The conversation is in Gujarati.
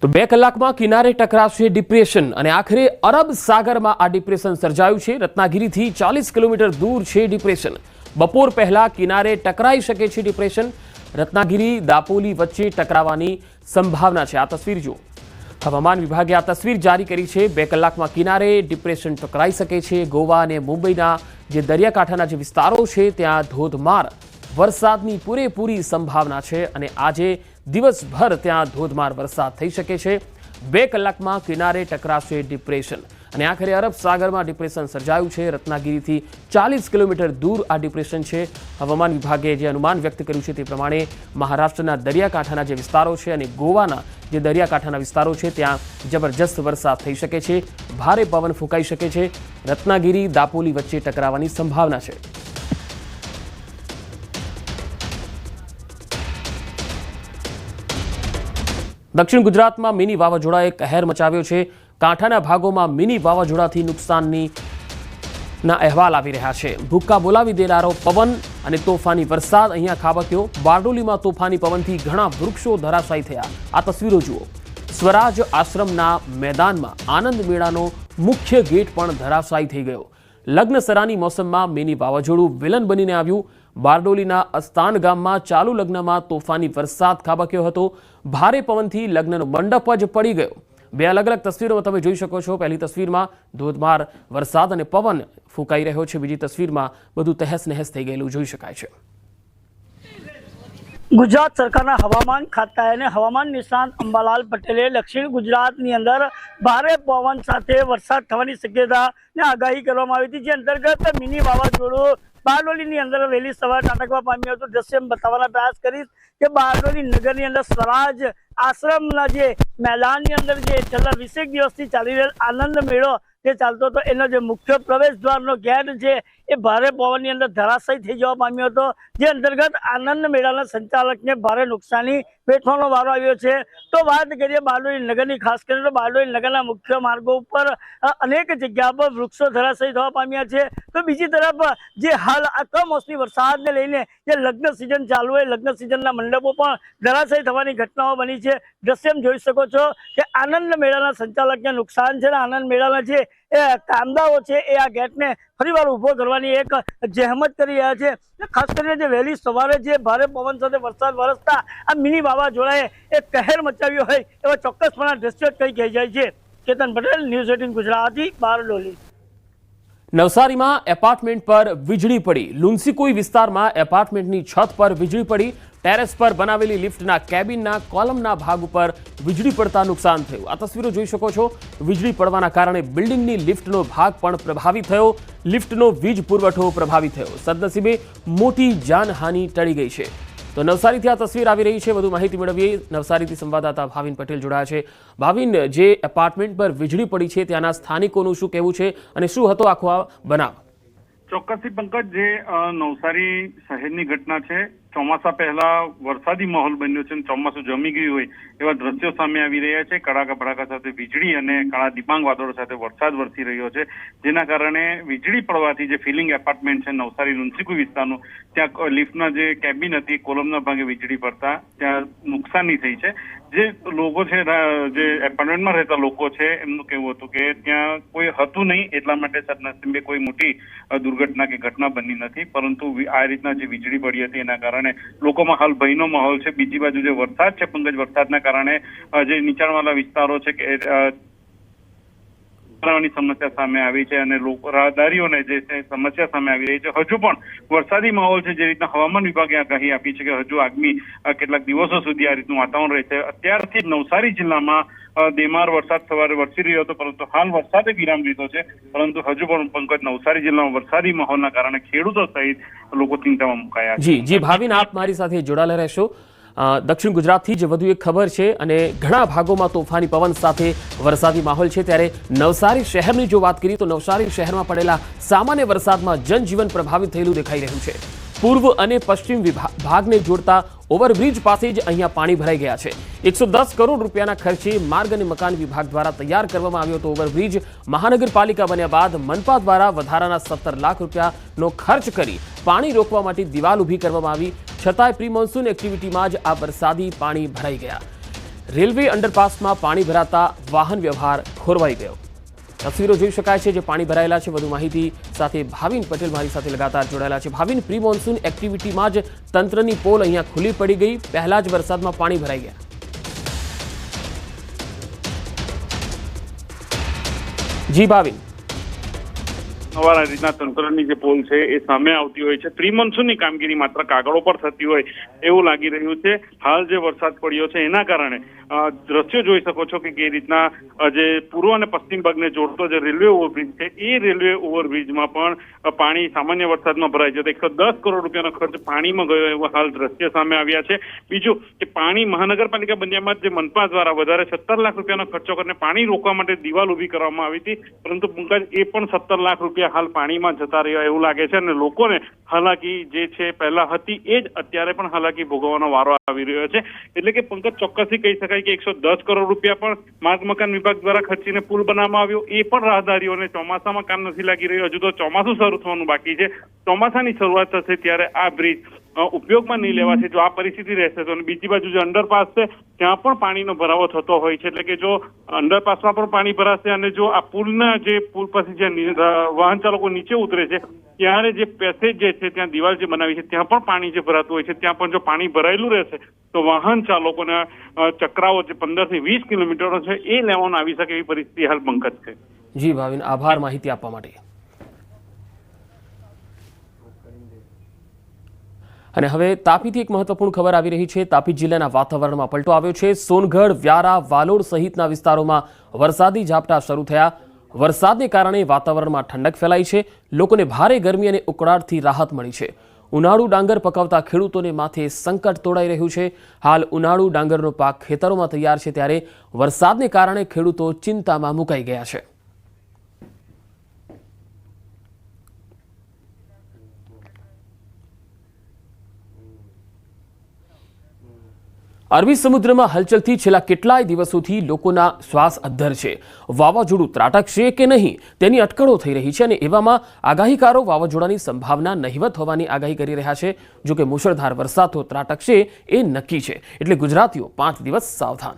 તો 2 કલાકમાં કિનારે ટકરાશે ડિપ્રેશન અને આખરે અરબ સાગરમાં આ ડિપ્રેશન સર્જાયું છે। રત્નાગીરીથી 40 કિલોમીટર દૂર છે ડિપ્રેશન। બપોર પહેલા કિનારે ટકરાઈ શકે છે ડિપ્રેશન। રત્નાગીરી દાપોલી વચ્ચે ટકરાવાની સંભાવના છે। આ તસવીર જુઓ। હવામાન વિભાગે આ તસવીર જારી કરી છે। 2 કલાકમાં કિનારે ડિપ્રેશન ટકરાઈ શકે છે। ગોવા અને મુંબઈના જે દરિયાકાંઠાના જે વિસ્તારો છે ત્યાં ધોધમાર વરસાદની પૂરેપૂરી સંભાવના છે અને આજે દિવસભર ત્યાં ધોધમાર વરસાદ થઈ શકે છે। 2 કલાકમાં કિનારે ટકરાશે ડિપ્રેશન અને આખરે અરબ સાગરમાં ડિપ્રેશન સર્જાયું છે। રત્નાગીરીથી 40 કિલોમીટર દૂર આ ડિપ્રેશન છે। હવામાન વિભાગે જે અનુમાન વ્યક્ત કર્યું છે તે પ્રમાણે મહારાષ્ટ્રના દરિયાકાંઠાના જે વિસ્તારો છે અને ગોવાના જે દરિયાકાંઠાના વિસ્તારો છે ત્યાં જબરજસ્ત વરસાદ થઈ શકે છે। ભારે પવન ફૂંકાઈ શકે છે। રત્નાગીરી દાપોલી વચ્ચે ટકરાવાની સંભાવના છે। દક્ષિણ ગુજરાતમાં મિની વાવાઝોડાએ કહેર મચાવ્યો છે। કાંઠાના ભાગોમાં મિની વાવાઝોડાથી નુકસાનના અહેવાલ આવી રહ્યા છે। ભૂક્કા બોલાવી દેનારો પવન અને તોફાની વરસાદ અહીંયા ખાબક્યો। બારડોલીમાં તોફાની પવનથી ઘણા વૃક્ષો ધરાશાયી થયા। આ તસવીરો જુઓ। સ્વરાજ આશ્રમના મેદાનમાં આનંદ મેળાનો મુખ્ય ગેટ પણ ધરાશાયી થઈ ગયો। લગ્નસરાની મોસમમાં મિની વાવાઝોડું વિલન બનીને આવ્યું। બારડોલીના અસ્તાન ગામમાં ચાલુ લગ્નમાં તોફાની વરસાદ ખાબક્યો હતો। ભારે પવનથી લગ્નનો મંડપ જ પડી ગયો। 2 અલગ અલગ તસવીરોમાં તમે જોઈ શકો છો। પહેલી તસવીરમાં ધોધમાર વરસાદ અને પવન ફૂંકાઈ રહ્યો છે। બીજી તસવીરમાં બધું તહેસ નહેસ થઈ ગયેલું જોઈ શકાય છે। ગુજરાત સરકારના હવામાન ખાતા અને હવામાન નિષ્ણાત અંબાલાલ પટેલે દક્ષિણ ગુજરાતની અંદર ભારે પવન સાથે વરસાદ થવાની શક્યતાની આગાહી કરવામાં આવી હતી। જે અંતર્ગત મિની વાવાઝોડું બારડોલીની અંદર વહેલી સવારે ત્રાટકવા પામ્યું હતું। દ્રશ્ય બતાવવાના પ્રયાસ કરીશ કે બારડોલી નગરની અંદર સ્વરાજ આશ્રમના જે મેદાનની અંદર જે છેલ્લા 20 દિવસથી ચાલી રહેલ આનંદ મેળો જે ચાલતો હતો એનો જે મુખ્ય પ્રવેશ દ્વારનો ગેટ છે એ ભારે પવનની અંદર ધરાશાયી થઈ જવા પામ્યો હતો। જે અંતર્ગત આનંદ મેળાના સંચાલકને ભારે નુકસાની વેઠવાનો વારો આવ્યો છે। તો વાત કરીએ બારડોલી નગરની, ખાસ કરીને તો બારડોલી નગરના મુખ્ય માર્ગો ઉપર અનેક જગ્યા પર વૃક્ષો ધરાશાયી થવા પામ્યા છે। તો બીજી તરફ જે હાલ આ કમોસમી વરસાદને લઈને જે લગ્ન સિઝન ચાલુ હોય, લગ્ન સિઝનના મંડપો પણ ધરાશાયી થવાની ઘટનાઓ બની છે। દ્રશ્યમાં જોઈ શકો છો કે આનંદ મેળાના સંચાલકને નુકસાન છે। આનંદ મેળાના જે કામદારો છે એ આ ગેટને ફરીવાર ઊભો કરવાની એક જહેમત કરી રહ્યા છે। ખાસ કરીને જે વહેલી સવારે જે ભારે પવન સાથે વરસાદ વરસતા આ મિની વાવાઝોડાએ એક કહેર મચાવ્યો હોય એવા ચોક્કસપણા દ્રશ્યો કઈ કહી જાય છે। કેતન પટેલ, ન્યૂઝ 18 ગુજરાતી, બારડોલી। નવસારીમાં એપાર્ટમેન્ટ પર વીજળી પડી। લુન્સીકોઈ વિસ્તારમાં એપાર્ટમેન્ટની છત પર વીજળી પડી। ટેરેસ પર બનાવેલી લિફ્ટના કેબિનના કોલમના ભાગ ઉપર વીજળી પડતા નુકસાન થયું। આ તસવીરો જોઈ શકો છો। વીજળી પડવાના કારણે બિલ્ડિંગની લિફ્ટનો ભાગ પણ પ્રભાવિત થયો। લિફ્ટનો વીજ પુરવઠો પ્રભાવિત થયો। સદનસીબે મોટી જાનહાનિ ટળી ગઈ છે। તો નવસારીથી આ તસવીર આવી રહી છે। વધુ માહિતી મેળવીએ। નવસારીથી સંવાદદાતા ભાવિન પટેલ જોડાયા છે। ભાવિન, જે એપાર્ટમેન્ટ પર વીજળી પડી છે ત્યાંના સ્થાનિકોનું શું કહેવું છે અને શું હતો આખો આ બનાવ? ચોક્કસથી પંકજ, જે નવસારી શહેરની ઘટના છે। ચોમાસા પહેલા વરસાદી માહોલ બન્યો છે અને ચોમાસું જમી ગયું હોય એવા દ્રશ્યો સામે આવી રહ્યા છે। કડાકા ભડાકા સાથે વીજળી અને કાળા ડિબાંગ વાદળો સાથે વરસાદ વરસી રહ્યો છે, જેના કારણે વીજળી પડવાથી જે ફિલિંગ એપાર્ટમેન્ટ છે નવસારી લુન્સીકોઈ વિસ્તારનું, ત્યાં લિફ્ટના જે કેબિન હતી કોલમના ભાગે વીજળી પડતા ત્યાં નુકસાની થઈ છે। જે લોકો છે, જે એપાર્ટમેન્ટમાં રહેતા લોકો છે, એમનું કહેવું હતું કે ત્યાં કોઈ હતું નહીં, એટલા માટે સદનસીબે કોઈ મોટી દુર્ઘટના કે ઘટના બની નથી, પરંતુ આ રીતના જે વીજળી પડી હતી એના કારણે લોકોમાં હાલ ભયનો માહોલ છે। બીજી બાજુ જે વરસાદ છે પંકજ, વરસાદના કારણે જે નીચાણવાળા વિસ્તારો છે કે સમસ્યા સામે આવી છે અને લોકો રાહદારીઓને જે સમસ્યા સામે આવી રહી છે। હજુ પણ વરસાદી માહોલ છે, જે રીતના હવામાન વિભાગે આગાહી આપી છે કે હજુ આગામી કેટલાક દિવસો સુધી આ રીતનું વાતાવરણ રહેશે। અત્યારથી નવસારી જિલ્લામાં દેમાર વરસાદ સવારે વરસી રહ્યો હતો, પરંતુ હાલ વરસાદે વિરામ લીધો છે। પરંતુ હજુ પણ પંકજ, નવસારી જિલ્લામાં વરસાદી માહોલના કારણે ખેડૂતો સહિત લોકો ચિંતામાં મુકાયા છે। જી ભાવિન, આપ મારી સાથે જોડાયેલા રહેશો। દક્ષિણ ગુજરાતથી જ વધુ એક ખબર છે અને ઘણા ભાગોમાં તોફાની પવન સાથે વરસાદી માહોલ છે। ત્યારે નવસારી શહેરની જો વાત કરીએ તો નવસારી શહેરમાં પડેલા સામાન્ય વરસાદમાં જનજીવન પ્રભાવિત થયેલું દેખાઈ રહ્યું છે। પૂર્વ અને પશ્ચિમ ભાગને જોડતા ઓવરબ્રિજ પાસે જ અહીંયા પાણી ભરાઈ ગયા છે। 110 કરોડ રૂપિયાના ખર્ચે માર્ગ અને મકાન વિભાગ દ્વારા તૈયાર કરવામાં આવ્યો હતો ઓવરબ્રિજ। મહાનગરપાલિકા બન્યા બાદ મનપા દ્વારા વધારાના 17 લાખ રૂપિયાનો ખર્ચ કરી પાણી રોકવા માટે દિવાલ ઊભી કરવામાં આવી, છતાંય પ્રી મોન્સૂન એક્ટિવિટીમાં જ આ વરસાદી પાણી ભરાઈ ગયા। રેલવે અંડરપાસમાં પાણી ભરાતા વાહન વ્યવહાર ખોરવાઈ ગયો। તસવીરો જોઈ શકાય છે જે પાણી ભરાયેલા છે। વધુ માહિતી સાથે ભાવિન પટેલ મારી સાથે લગાતાર જોડાયેલા છે। ભાવિન, પ્રી મોન્સૂન એક્ટિવિટીમાં જ તંત્રની પોલ અહીંયા ખુલ્લી પડી ગઈ, પહેલા જ વરસાદમાં પાણી ભરાઈ ગયા। જી ભાવિન, સવારે રીતના તંત્રની જે પોલ છે એ સામે આવતી હોય છે। પ્રી મોન્સૂનની કામગીરી માત્ર કાગળો પર થતી હોય એવું લાગી રહ્યું છે। હાલ જે વરસાદ પડ્યો છે એના કારણે દ્રશ્યો જોઈ શકો છો કે કઈ રીતના જે પૂર્વ અને પશ્ચિમ ભાગને જોડતો જે રેલવે ઓવરબ્રિજ છે એ રેલવે ઓવરબ્રિજમાં પણ પાણી સામાન્ય વરસાદમાં ભરાય છે। 110 કરોડ રૂપિયાનો ખર્ચ પાણીમાં ગયો એવા હાલ દ્રશ્ય સામે આવ્યા છે। બીજું કે પાણી મહાનગરપાલિકા બન્યામાં જે મનપા દ્વારા વધારે 17 લાખ રૂપિયાનો ખર્ચો કરીને પાણી રોકવા માટે દિવાલ ઊભી કરવામાં આવી હતી, પરંતુ પંકજ એ પણ 17 લાખ રૂપિયા હાલ પાણીમાં જતા રહ્યા એવું લાગે છે અને લોકોને હાલાકી જે છે પહેલા હતી એ જ અત્યારે પણ હાલાકી ભોગવવાનો વારો આવી રહ્યો છે। એટલે કે પંકજ ચોક્કસથી કહી શકાય કે 110 કરોડ રૂપિયા પણ માર્ગ મકાન વિભાગ દ્વારા ખર્ચીને પુલ બનાવવામાં આવ્યો, એ પણ રાહદારીઓને ચોમાસામાં કામ નથી લાગી રહ્યું। હજુ તો ચોમાસું શરૂ થવાનું બાકી છે। ચોમાસાની શરૂઆત થશે ત્યારે આ બ્રિજ ઉપયોગમાં નહીં લેવાશે જો આ પરિસ્થિતિ રહેશે તો। બીજી બાજુ જે અંડરપાસ છે ત્યાં પણ પાણીનો ભરાવો થતો હોય છે। એટલે કે જો અંડરપાસમાં પણ પાણી ભરાશે અને જો આ પુલના જે પુલ પછી જે વાહન ચાલકો નીચે ઉતરે છે ત્યારે જે પેસેજ જે છે ત્યાં દિવાલ જે બનાવી છે ત્યાં પણ પાણી જે ભરાતું હોય છે, ત્યાં પણ જો પાણી ભરાયેલું રહેશે તો વાહન ચાલકોના ચક્રાઓ જે 15 થી 20 કિલોમીટરો છે એ લેવાનું આવી શકે એવી પરિસ્થિતિ હાલ પંકજ છે। જી ભાવિન, આભાર માહિતી આપવા માટે। અને હવે તાપીથી એક મહત્વપૂર્ણ ખબર આવી રહી છે। તાપી જિલ્લાના વાતાવરણમાં પલટો આવ્યો છે। સોનગઢ, વ્યારા, વાલોડ સહિતના વિસ્તારોમાં વરસાદી ઝાપટા શરૂ થયા। વરસાદને કારણે વાતાવરણમાં ઠંડક ફેલાઈ છે। લોકોને ભારે ગરમી અને ઉકળાટથી રાહત મળી છે। ઉનાળુ ડાંગર પકવતા ખેડૂતોને માથે સંકટ તોડાઈ રહ્યું છે। હાલ ઉનાળુ ડાંગરનો પાક ખેતરોમાં તૈયાર છે, ત્યારે વરસાદને કારણે ખેડૂતો ચિંતામાં મુકાઈ ગયા છે। અરબી સમુદ્રમાં હલચલથી છેલ્લા કેટલાય દિવસોથી લોકોના શ્વાસ અદ્ધર છે। વાવાઝોડું ત્રાટકશે કે નહીં તેની અટકળો થઈ રહી છે અને એવામાં આગાહીકારો વાવાઝોડાની સંભાવના નહિવત હોવાની આગાહી કરી રહ્યા છે। જો કે મુશળધાર વરસાદ તો ત્રાટકશે એ નક્કી છે, એટલે ગુજરાતીઓ 5 દિવસ સાવધાન।